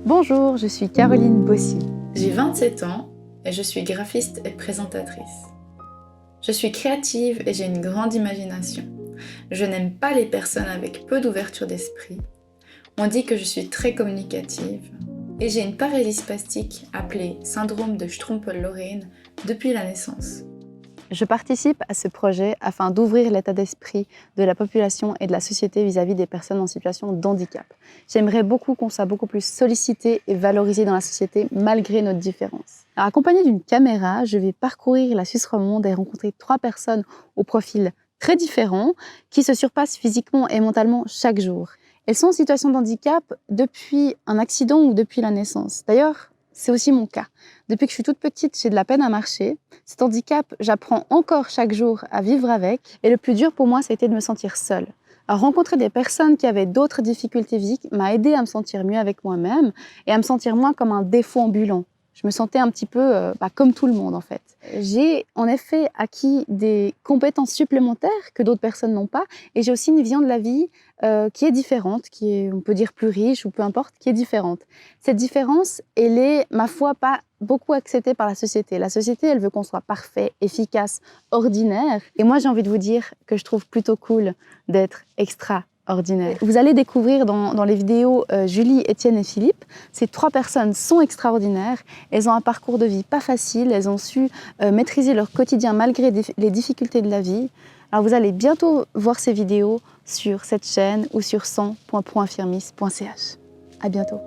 Bonjour, je suis Caroline Bossy. J'ai 27 ans et je suis graphiste et présentatrice. Je suis créative et j'ai une grande imagination. Je n'aime pas les personnes avec peu d'ouverture d'esprit. On dit que je suis très communicative et j'ai une paralysie spastique appelée syndrome de Strumpel-Lorraine depuis la naissance. Je participe à ce projet afin d'ouvrir l'état d'esprit de la population et de la société vis-à-vis des personnes en situation de handicap. J'aimerais beaucoup qu'on soit beaucoup plus sollicité et valorisé dans la société malgré notre différence. Alors, accompagnée d'une caméra, je vais parcourir la Suisse romande et rencontrer 3 personnes au profil très différents qui se surpassent physiquement et mentalement chaque jour. Elles sont en situation de handicap depuis un accident ou depuis la naissance. D'ailleurs, c'est aussi mon cas. Depuis que je suis toute petite, j'ai de la peine à marcher. Cet handicap, j'apprends encore chaque jour à vivre avec. Et le plus dur pour moi, c'était de me sentir seule. Alors, rencontrer des personnes qui avaient d'autres difficultés physiques m'a aidée à me sentir mieux avec moi-même et à me sentir moins comme un défaut ambulant. Je me sentais un petit peu comme tout le monde, en fait. J'ai en effet acquis des compétences supplémentaires que d'autres personnes n'ont pas. Et j'ai aussi une vision de la vie qui est différente, qui est, on peut dire, plus riche ou peu importe, qui est différente. Cette différence, elle est, ma foi, pas beaucoup acceptée par la société. La société, elle veut qu'on soit parfait, efficace, ordinaire. Et moi, j'ai envie de vous dire que je trouve plutôt cool d'être extraordinaire. Vous allez découvrir dans les vidéos Julie, Étienne et Philippe. Ces 3 personnes sont extraordinaires. Elles ont un parcours de vie pas facile. Elles ont su maîtriser leur quotidien malgré les difficultés de la vie. Alors vous allez bientôt voir ces vidéos sur cette chaîne ou sur 100.proinfirmis.ch. À bientôt.